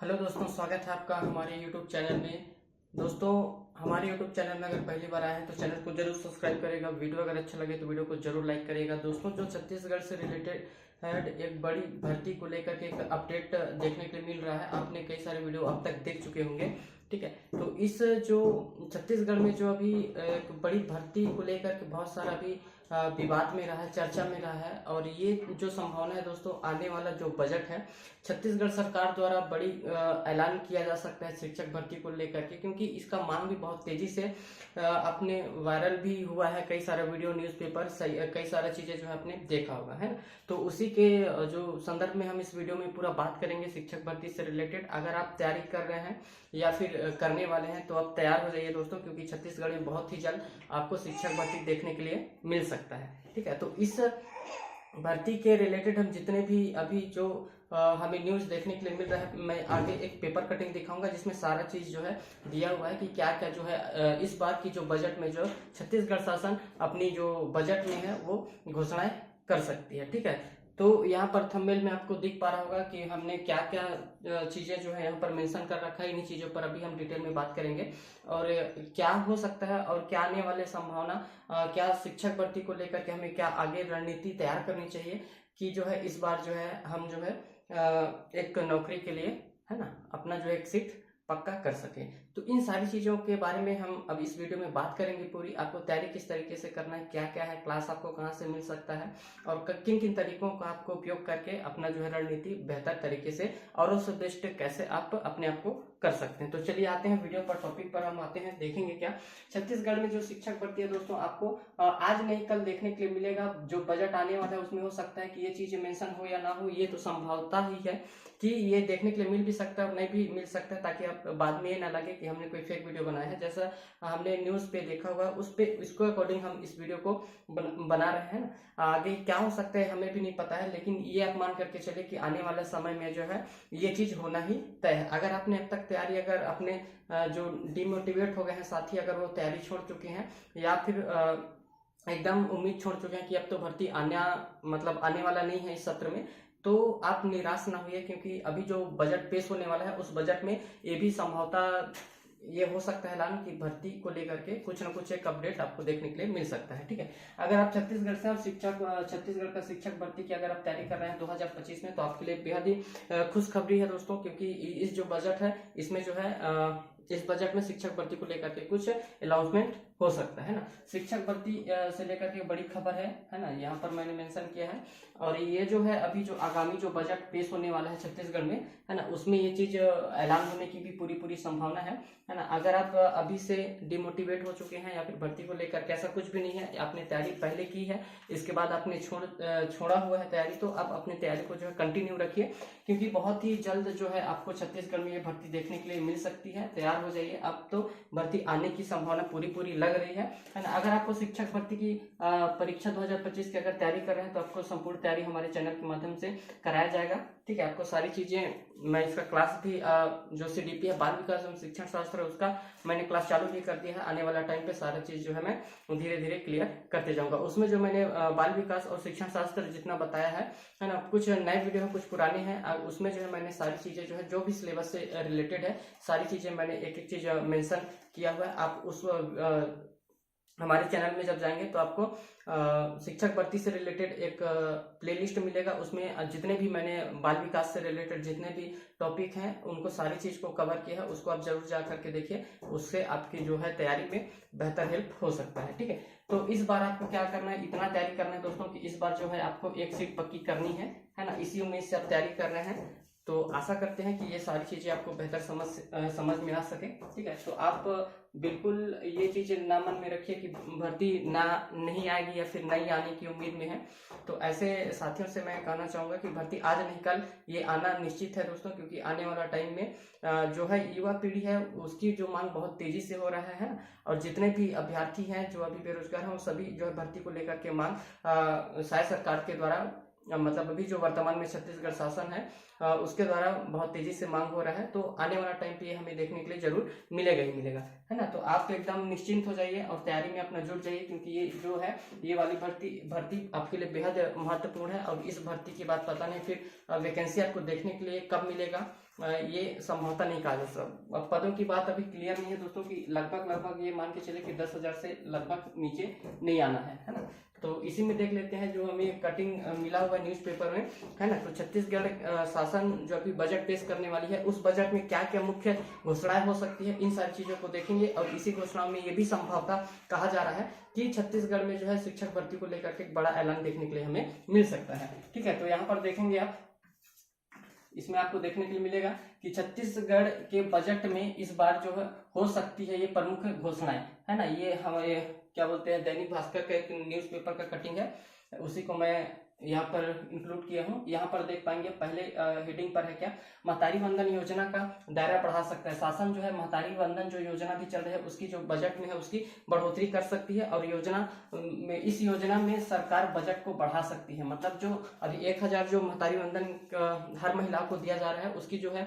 Hello दोस्तों, स्वागत है आपका हमारे YouTube चैनल में। दोस्तों, हमारे YouTube चैनल में अगर पहली बार आए हैं तो चैनल को जरूर सब्सक्राइब करेगा। वीडियो अगर अच्छा लगे तो वीडियो को जरूर लाइक करेगा। दोस्तों, जो छत्तीसगढ़ से रिलेटेड एक बड़ी भर्ती को लेकर के एक अपडेट देखने के लिए मिल रहा है। आपने कई सारे वीडियो अब तक देख चुके होंगे, ठीक है। तो इस जो छत्तीसगढ़ में जो अभी एक बड़ी भर्ती को लेकर के बहुत सारा अभी विवाद में रहा है, चर्चा में रहा है। और ये जो संभावना है दोस्तों, आने वाला जो बजट है छत्तीसगढ़ सरकार द्वारा बड़ी ऐलान किया जा सकता है शिक्षक भर्ती को लेकर के, क्योंकि इसका मांग भी बहुत तेजी से अपने वायरल भी हुआ है। कई सारा वीडियो, न्यूज़पेपर, कई सारा चीजें जो है आपने देखा होगा, है ना। तो उसी के जो संदर्भ में हम इस वीडियो में पूरा बात करेंगे शिक्षक भर्ती से रिलेटेड। अगर आप तैयारी कर रहे हैं या फिर करने वाले हैं तो आप तैयार हो जाइए दोस्तों, क्योंकि छत्तीसगढ़ में बहुत ही जल्द आपको शिक्षक भर्ती देखने के लिए मिल सकता है, ठीक है। तो इस भर्ती के रिलेटेड हम जितने भी अभी जो हमें न्यूज देखने के लिए मिल रहा है, मैं आगे एक पेपर कटिंग दिखाऊंगा जिसमें सारा चीज जो है दिया हुआ है कि क्या क्या जो है इस बार की जो बजट में जो छत्तीसगढ़ शासन अपनी जो बजट में है वो घोषणाएं कर सकती है, ठीक है। तो यहाँ पर थंबनेल में आपको दिख पा रहा होगा कि हमने क्या क्या चीजें जो है यहाँ पर मेंशन कर रखा है। इन्हीं चीजों पर अभी हम डिटेल में बात करेंगे और क्या हो सकता है और क्या आने वाले संभावना, क्या शिक्षक भर्ती को लेकर के हमें क्या आगे रणनीति तैयार करनी चाहिए कि जो है इस बार जो है हम जो है एक नौकरी के लिए, है ना, अपना जो एक सीट पक्का कर सके। तो इन सारी चीजों के बारे में हम अब इस वीडियो में बात करेंगे पूरी। आपको तैयारी किस तरीके से करना है, क्या क्या है, क्लास आपको कहाँ से मिल सकता है और किन किन तरीकों का आपको उपयोग करके अपना जो है रणनीति बेहतर तरीके से और उससे बेस्ट कैसे आप अपने आप को कर सकते हैं। तो चलिए आते हैं वीडियो पर, टॉपिक पर हम आते हैं। देखेंगे क्या छत्तीसगढ़ में जो शिक्षक भर्ती है दोस्तों, आपको आज नहीं कल देखने के लिए मिलेगा। जो बजट आने वाला है उसमें हो सकता है कि ये चीजें मेंशन हो या ना हो, ये तो संभवता ही है कि ये देखने के लिए मिल भी सकता है और नहीं भी मिल सकता है, ताकि आप बाद में ये ना लगे कि हमने कोई फेक वीडियो बनाया है। जैसा हमने न्यूज पे देखा हुआ उस पे इसको अकॉर्डिंग हम इस वीडियो को बना रहे हैं ना। आगे क्या हो सकता है हमें भी नहीं पता है, लेकिन ये आप मान करके चले कि आने वाले समय में जो है ये चीज होना ही तय है। अगर आपने अब तक तैयारी, अगर अपने जो डिमोटिवेट हो गए हैं साथी, अगर वो तैयारी छोड़ चुके हैं या फिर एकदम उम्मीद छोड़ चुके हैं कि अब तो भर्ती आने वाला नहीं है इस सत्र में, तो आप निराश ना हुए, क्योंकि अभी जो बजट पेश होने वाला है उस बजट में ये भी संभवता ये हो सकता है ऐलान कि भर्ती को लेकर के कुछ ना कुछ एक अपडेट आपको देखने के लिए मिल सकता है, ठीक है। अगर आप छत्तीसगढ़ से और छत्तीसगढ़ का शिक्षक भर्ती की अगर आप तैयारी कर रहे हैं 2025 में, तो आपके लिए बेहद ही खुशखबरी है दोस्तों, क्योंकि इस जो बजट है इसमें जो है इस बजट में शिक्षक भर्ती को लेकर के कुछ अनाउंसमेंट हो सकता है ना। शिक्षक भर्ती से लेकर के बड़ी खबर है ना, यहाँ पर मैंने मेंशन किया है। और ये जो है अभी जो आगामी जो बजट पेश होने वाला है छत्तीसगढ़ में, है ना, उसमें ये चीज ऐलान होने की भी पूरी संभावना है ना। अगर आप अभी से डिमोटिवेट हो चुके हैं या फिर भर्ती को लेकर के ऐसा कुछ भी नहीं है, आपने तैयारी पहले की है, इसके बाद आपने छोड़ा हुआ है तैयारी, तो आप अपनी तैयारी को जो है कंटिन्यू रखिए, क्योंकि बहुत ही जल्द जो है आपको छत्तीसगढ़ में ये भर्ती देखने के लिए मिल सकती है। तैयार हो जाइए, अब तो भर्ती आने की संभावना पूरी लग रही है ना। अगर आपको शिक्षक भर्ती की परीक्षा 2025 की अगर तैयारी कर रहे हैं तो आपको संपूर्ण तैयारी हमारे चैनल के माध्यम से कराया जाएगा, ठीक है। आपको सारी चीजें, मैं इसका क्लास भी जो CDP है, बाल विकास एवं शिक्षण शास्त्र, उसका मैंने क्लास चालू भी कर दिया है। आने वाला टाइम पे सारा चीज जो है मैं धीरे धीरे क्लियर करते जाऊंगा। उसमें जो मैंने बाल विकास और शिक्षण शास्त्र जितना बताया है ना, कुछ नए वीडियो है, कुछ पुराने हैं। उसमें जो है मैंने सारी चीजें जो है जो भी सिलेबस से रिलेटेड है सारी चीजें मैंने एक एक चीज मेंशन किया हुआ है। आप उस हमारे चैनल में जब जाएंगे तो आपको शिक्षक भर्ती से रिलेटेड एक प्लेलिस्ट मिलेगा। उसमें जितने भी मैंने बाल विकास से रिलेटेड जितने भी टॉपिक हैं उनको सारी चीज को कवर किया है, उसको आप जरूर जा करके देखिए। उससे आपकी जो है तैयारी में बेहतर हेल्प हो सकता है, ठीक है। तो इस बार आपको क्या करना है, इतना तैयारी करना है दोस्तों कि इस बार जो है आपको एक सीट पक्की करनी है ना। इसी उम्मीद से आप तैयारी कर रहे हैं, तो आशा करते हैं कि ये सारी चीजें आपको बेहतर समझ में आ सके, ठीक है। तो आप बिल्कुल ये चीजें ना मन में रखिए कि भर्ती नहीं आएगी या फिर नहीं आने की उम्मीद में है। तो ऐसे साथियों से मैं कहना चाहूंगा कि भर्ती आज नहीं कल ये आना निश्चित है दोस्तों, क्योंकि आने वाला टाइम में जो है युवा पीढ़ी है उसकी जो मांग बहुत तेजी से हो रहा है। और जितने भी अभ्यर्थी हैं जो अभी बेरोजगार हैं वो सभी जो है भर्ती को लेकर के मांग शायद सरकार के द्वारा मतलब अभी जो वर्तमान में छत्तीसगढ़ शासन है उसके द्वारा बहुत तेजी से मांग हो रहा है। तो आने वाला टाइम पे ये हमें देखने के लिए जरूर मिलेगा ही मिलेगा, है ना। तो आप एकदम निश्चिंत हो जाइए और तैयारी में अपना जुट जाइए, क्योंकि ये जो है ये वाली भर्ती आपके लिए बेहद महत्वपूर्ण है। और इस भर्ती के बाद पता नहीं फिर वैकेंसी आपको देखने के लिए कब मिलेगा, ये संभवतः नहीं कहा जा सकता। अब पदों की बात अभी क्लियर नहीं है दोस्तों कि लगभग ये मान के चले कि 10,000 से लगभग नीचे नहीं आना है ना। तो इसी में देख लेते हैं जो हमें कटिंग मिला हुआ है न्यूज़पेपर में, है ना। तो छत्तीसगढ़ शासन जो अभी बजट पेश करने वाली है, उस बजट में क्या क्या मुख्य घोषणाएं हो सकती है, इन सारी चीजों को देखेंगे। और इसी घोषणाओं में ये भी संभवतः कहा जा रहा है कि छत्तीसगढ़ में जो है शिक्षक भर्ती को लेकर के एक बड़ा ऐलान देखने के लिए हमें मिल सकता है, ठीक है। तो यहाँ पर देखेंगे आप, इसमें आपको देखने के लिए मिलेगा कि छत्तीसगढ़ के बजट में इस बार जो है हो सकती है ये प्रमुख घोषणाएं, है ना। ये हमारे क्या बोलते हैं दैनिक भास्कर का एक न्यूज़पेपर का कटिंग है, उसी को मैं यहाँ पर इंक्लूड किया हूँ। यहाँ पर देख पाएंगे पहले हेडिंग पर है क्या, महतारी वंदन योजना का दायरा बढ़ा सकता है शासन। जो है महतारी वंदन जो योजना भी चल रही है उसकी जो बजट में है उसकी बढ़ोतरी कर सकती है। और इस योजना में सरकार बजट को बढ़ा सकती है। मतलब जो अभी 1,000 जो महतारी वंदन हर महिला को दिया जा रहा है उसकी जो है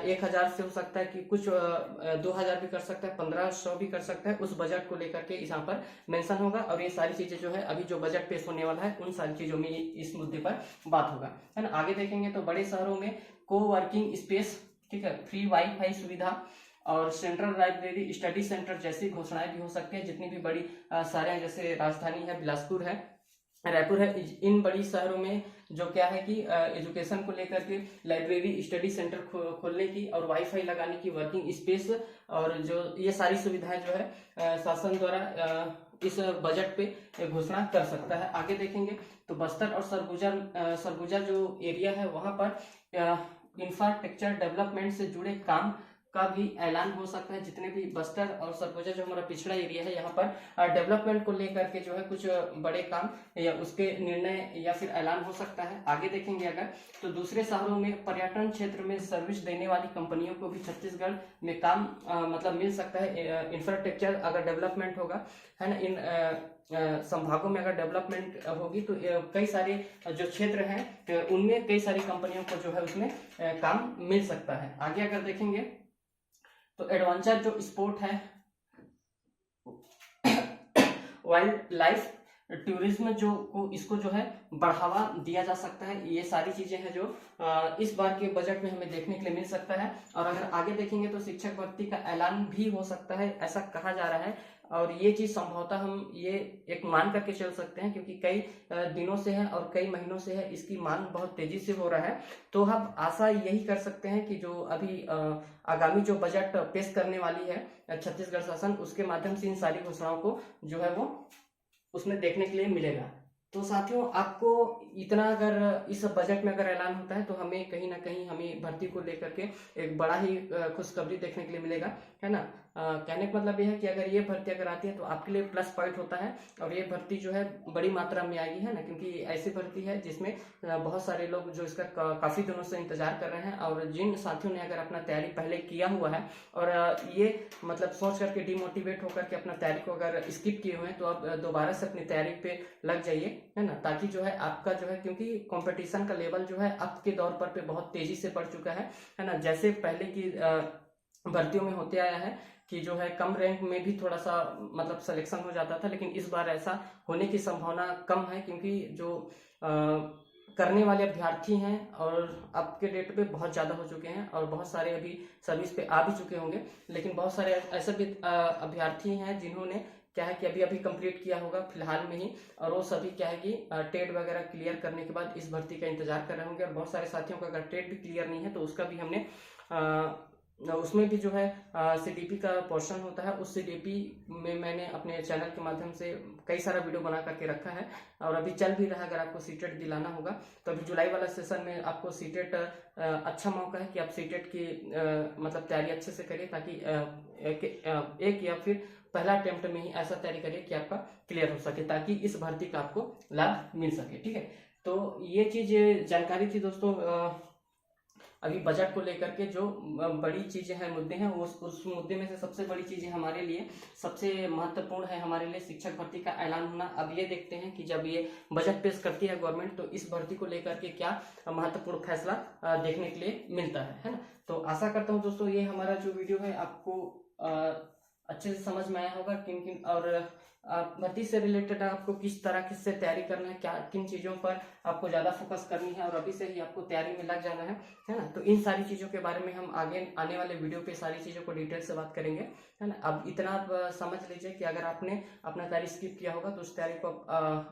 1,000 से हो सकता है कि कुछ 2,000 भी कर सकता है, 1,500 भी कर सकता है। उस बजट को लेकर के यहाँ पर मेंशन होगा। और ये सारी चीजें जो है अभी जो बजट पेश होने वाला है उन सारी चीजों में इस मुद्दे पर बात होगा, है ना। आगे देखेंगे तो बड़े शहरों में को वर्किंग स्पेस, ठीक है, फ्री वाईफाई सुविधा और सेंट्रल लाइब्रेरी स्टडी सेंटर जैसी घोषणाएं भी हो सकती है। जितनी भी बड़ी शहरें हैं, जैसे राजधानी है, बिलासपुर है, रायपुर है, इन बड़ी शहरों में जो क्या है कि एजुकेशन को लेकर के लाइब्रेरी स्टडी सेंटर खोलने की और वाईफाई लगाने की, वर्किंग स्पेस और जो ये सारी सुविधाएं जो है शासन द्वारा इस बजट पे घोषणा कर सकता है। आगे देखेंगे तो बस्तर और सरगुजा जो एरिया है वहां पर इंफ्रास्ट्रक्चर डेवलपमेंट से जुड़े काम का भी ऐलान हो सकता है। जितने भी बस्तर और सरगुजा जो हमारा पिछड़ा एरिया है यहाँ पर डेवलपमेंट को लेकर के जो है कुछ बड़े काम या उसके निर्णय या फिर ऐलान हो सकता है। आगे देखेंगे अगर तो दूसरे शहरों में पर्यटन क्षेत्र में सर्विस देने वाली कंपनियों को भी छत्तीसगढ़ में काम मतलब मिल सकता है। इंफ्रास्ट्रक्चर अगर डेवलपमेंट होगा, है ना, इन संभागों में अगर डेवलपमेंट होगी तो कई सारे जो क्षेत्र हैं उनमें कई सारी कंपनियों को जो है उसमें काम मिल सकता है। आगे अगर देखेंगे तो एडवेंचर जो स्पोर्ट है, वाइल्ड लाइफ टूरिज्म इसको जो है बढ़ावा दिया जा सकता है। ये सारी चीजें हैं जो इस बार के बजट में हमें देखने के लिए मिल सकता है। और अगर आगे देखेंगे तो शिक्षक भर्ती का ऐलान भी हो सकता है, ऐसा कहा जा रहा है। और ये चीज संभवतः हम ये एक मान करके चल सकते हैं, क्योंकि कई दिनों से है और कई महीनों से है, इसकी मांग बहुत तेजी से हो रहा है। तो हम आशा यही कर सकते हैं कि जो अभी आगामी जो बजट पेश करने वाली है छत्तीसगढ़ शासन, उसके माध्यम से इन सारी घोषणाओं को जो है वो उसमें देखने के लिए मिलेगा। तो साथियों, आपको इतना अगर इस बजट में अगर ऐलान होता है तो हमें कहीं ना कहीं हमें भर्ती को लेकर के एक बड़ा ही खुशखबरी देखने के लिए मिलेगा, है ना। कहने का मतलब यह है कि अगर ये भर्ती अगर आती है तो आपके लिए प्लस पॉइंट होता है। और ये भर्ती जो है बड़ी मात्रा में आएगी, है ना, क्योंकि ऐसी भर्ती है जिसमें बहुत सारे लोग जो इसका काफी दिनों से इंतजार कर रहे हैं। और जिन साथियों ने अगर अपना तैयारी पहले किया हुआ है और ये मतलब सोच करके डिमोटिवेट होकर के अपना तैयारी को अगर स्किप किए हुए हैं, तो आप दोबारा से अपनी तैयारी पे लग जाइए, है ना, ताकि जो है आपका जो है, क्योंकि कंपटीशन का लेवल जो है अब के दौर पर पे बहुत तेजी से बढ़ चुका है ना। जैसे पहले की भर्तियों में होते आया है कि जो है कम रैंक में भी थोड़ा सा मतलब सिलेक्शन हो जाता था, लेकिन इस बार ऐसा होने की संभावना कम है, क्योंकि जो करने वाले अभ्यर्थी हैं और अब के डेट पे बहुत ज़्यादा हो चुके हैं और बहुत सारे अभी सर्विस पे आ भी चुके होंगे। लेकिन बहुत सारे ऐसे भी अभ्यर्थी हैं जिन्होंने क्या है कि अभी अभी कंप्लीट किया होगा फिलहाल में ही, और वो सभी क्या है कि टेट वगैरह क्लियर करने के बाद इस भर्ती का इंतजार कर रहे होंगे। और बहुत सारे साथियों का अगर टेट भी क्लियर नहीं है तो उसका भी हमने उसमें भी जो है CDP का पोर्शन होता है, उस CDP में मैंने अपने चैनल के माध्यम से कई सारा वीडियो बना करके रखा है और अभी चल भी रहा है। अगर आपको सीटेट दिलाना होगा तो अभी जुलाई वाला सेशन में आपको सीटेट अच्छा मौका है कि आप सीटेट की मतलब तैयारी अच्छे से करिए, ताकि एक या फिर पहला अटेम्प्ट में ही ऐसा तैयारी करिए कि आपका क्लियर हो सके, ताकि इस भर्ती का आपको लाभ मिल सके, ठीक है। तो ये चीज जानकारी थी दोस्तों अभी बजट को लेकर के जो बड़ी चीजें हैं, मुद्दे हैं, उस मुद्दे में से सबसे बड़ी चीजें हमारे लिए, सबसे महत्वपूर्ण है हमारे लिए शिक्षक भर्ती का ऐलान होना। अब ये देखते हैं कि जब ये बजट पेश करती है गवर्नमेंट, तो इस भर्ती को लेकर के क्या महत्वपूर्ण फैसला देखने के लिए मिलता है ना। तो आशा करता हूँ दोस्तों ये हमारा जो वीडियो है आपको अच्छे से समझ में आया होगा, किन किन और भर्ती से रिलेटेड आपको किस तरह किससे तैयारी करना है, क्या किन चीज़ों पर आपको ज़्यादा फोकस करनी है, और अभी से ही आपको तैयारी में लग जाना है ना। तो इन सारी चीज़ों के बारे में हम आगे आने वाले वीडियो पे सारी चीज़ों को डिटेल से बात करेंगे, है ना। अब इतना आप समझ लीजिए कि अगर आपने अपना तैयारी स्किप किया होगा तो उस तैयारी को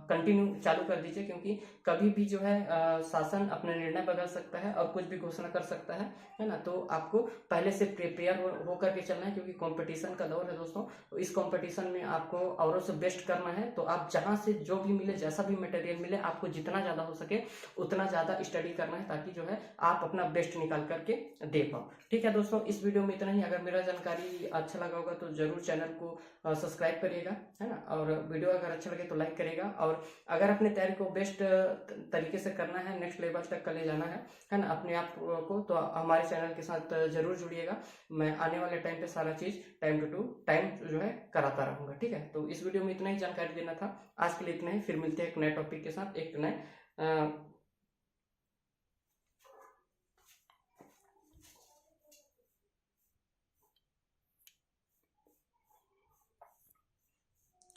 कंटिन्यू चालू कर दीजिए, क्योंकि कभी भी जो है शासन अपना निर्णय बदल सकता है और कुछ भी घोषणा कर सकता है ना। तो आपको पहले से प्रिपेयर हो करके चलना है, क्योंकि कंपटीशन का दौर है दोस्तों। तो इस कंपटीशन में आपको औरों से बेस्ट करना है। तो आप जहां से जो भी मिले, जैसा भी मटेरियल मिले, आपको जितना ज़्यादा हो सके उतना ज़्यादा स्टडी करना है, ताकि जो है आप अपना बेस्ट निकाल करके दे पाओ। ठीक है दोस्तों, इस वीडियो में इतना ही। अगर मेरा जानकारी अच्छा लगा होगा तो जरूर चैनल को सब्सक्राइब करिएगा, है ना। और वीडियो अगर अच्छा लगे तो लाइक करिएगा। और अगर अपने तैयारी को बेस्ट तरीके से करना है, नेक्स्ट लेवल तक का ले जाना है ना अपने आप को, तो हमारे चैनल के साथ जरूर जुड़िएगा। मैं आने वाले टाइम पे सारा चीज टाइम टू टाइम जो है कराता रहूंगा। ठीक है, तो इस वीडियो में इतना ही जानकारी देना था। आज के लिए इतना ही, फिर मिलते हैं एक नए टॉपिक के साथ, एक नए